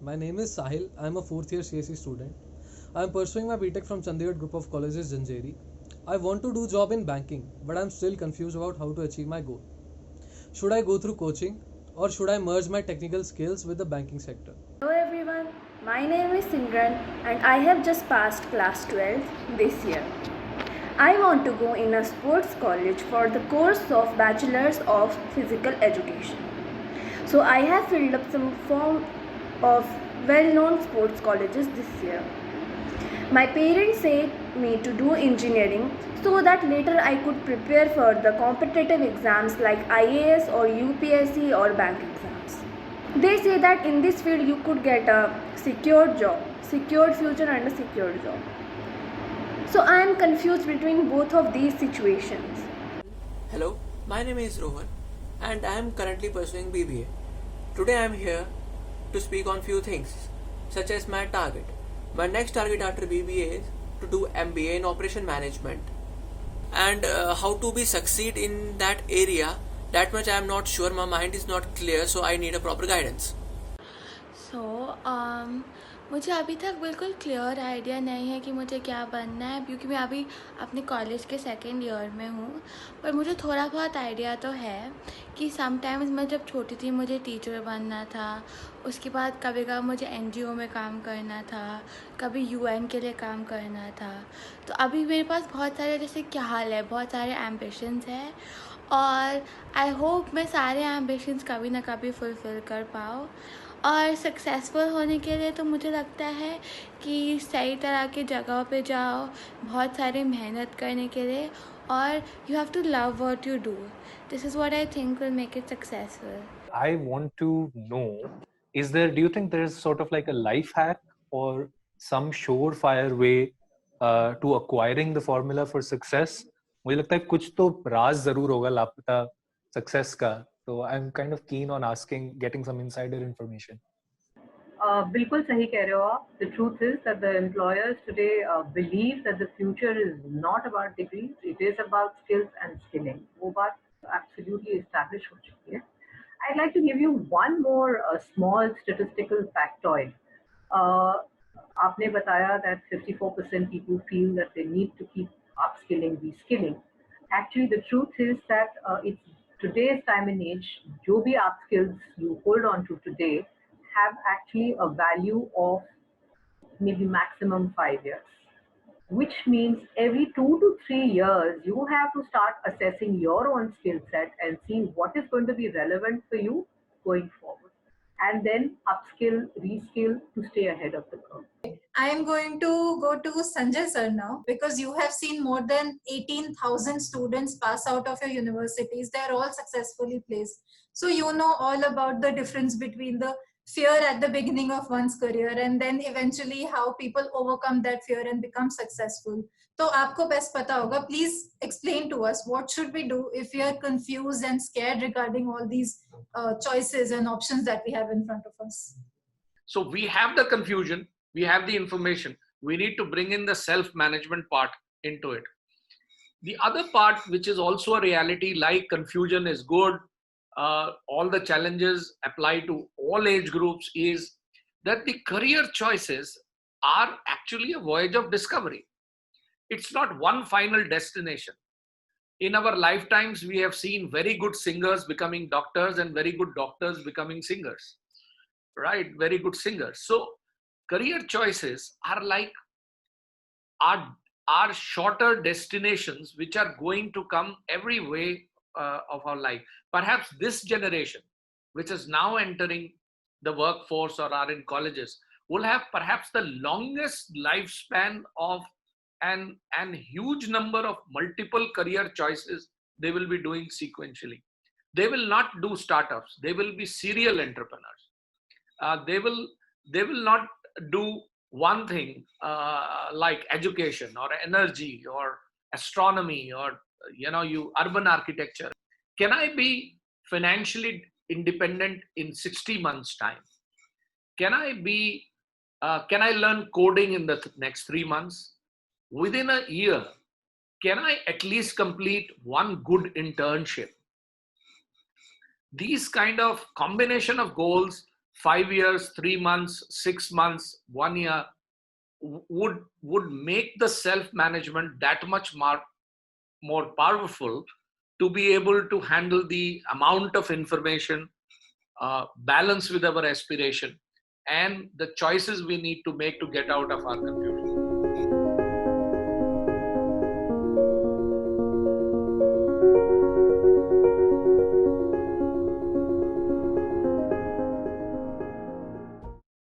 My name is Sahil. I am a fourth year CSE student. I am pursuing my BTech from Chandigarh Group of Colleges, Janjeri. I want to do job in banking, but I am still confused about how to achieve my goal. Should I go through coaching or should I merge my technical skills with the banking sector? Hello everyone, my name is Simran and I have just passed class 12 this year. I want to go in a sports college for the course of Bachelor's of Physical Education. So I have filled up some form of well-known sports colleges this year. My parents said me to do engineering so that later I could prepare for the competitive exams like IAS or UPSC or bank exams. They say that in this field you could get a secured job, secured future and a secured job. So I am confused between both of these situations. Hello, my name is Rohan and I am currently pursuing BBA. Today I am here to speak on few things such as my target. My next target after BBA is to do MBA in operation management and how to be succeed in that area, that much I am not sure. My mind is not clear, so I need a proper guidance. सो मुझे अभी तक बिल्कुल clear idea नहीं है कि मुझे क्या बनना है, क्योंकि मैं अभी अपने कॉलेज के सेकेंड ईयर में हूँ. पर मुझे थोड़ा बहुत आइडिया तो है कि समटाइम्स मैं जब छोटी थी मुझे टीचर बनना था. उसके बाद कभी कभी मुझे NGO में काम करना था, कभी UN के लिए काम करना था. तो अभी मेरे पास बहुत सारे, जैसे क्या हाल है, बहुत सारे एम्बिशंस हैं और आई होप मैं सारे एम्बिशंस कभी ना कभी फुलफ़िल कर पाऊँ. और सक्सेसफुल होने के लिए तो मुझे लगता है कि सही तरह की जगह पे जाओ, बहुत सारी मेहनत करने के लिए, और you have to love what you do. This is what I think will make it successful. I want to know, do you think there is sort of like a life hack or some surefire way to acquiring the formula for success? मुझे लगता है कुछ तो राज जरूर होगा लापता success का. So I'm kind of keen on getting some insider information. बिल्कुल सही कह रहे हो आप. The truth is that the employers today believe that the future is not about degrees, it is about skills and skilling. वो बात absolutely established हो चुकी है. I'd like to give you one more small statistical factoid. Uh, आपने बताया that 54% people feel that they need to keep upskilling, reskilling. Actually, the truth is that it's today's time and age, जो भी up skills you hold on to today have actually a value of maybe maximum 5 years, which means every 2 to 3 years you have to start assessing your own skill set and see what is going to be relevant for you going forward, and then upskill, reskill to stay ahead of the curve. I am going to go to Sanjay sir now, because you have seen more than 18,000 students pass out of your universities. They are all successfully placed. So you know all about the difference between the fear at the beginning of one's career and then eventually how people overcome that fear and become successful. तो आपको best पता होगा. Please explain to us what should we do if we are confused and scared regarding all these choices and options that we have in front of us. So we have the confusion, we have the information. We need to bring in the self-management part into it. The other part, which is also a reality, like confusion is good, all the challenges apply to all age groups, is that the career choices are actually a voyage of discovery. It's not one final destination. In our lifetimes, we have seen very good singers becoming doctors and very good doctors becoming singers, right? Very good singers. So career choices are like are shorter destinations which are going to come every way of our life. Perhaps this generation, which is now entering the workforce or are in colleges, will have perhaps the longest lifespan of an huge number of multiple career choices they will be doing sequentially. They will not do startups. They will be serial entrepreneurs. They will not do one thing like education or energy or astronomy or urban architecture. Can I be financially independent in 60 months time? Can I learn coding in the next 3 months? Within a year, can I at least complete one good internship? These kind of combination of goals 5 years, 3 months, 6 months, 1 year would make the self-management that much more powerful to be able to handle the amount of information, balance with our aspiration, and the choices we need to make to get out of our confusion.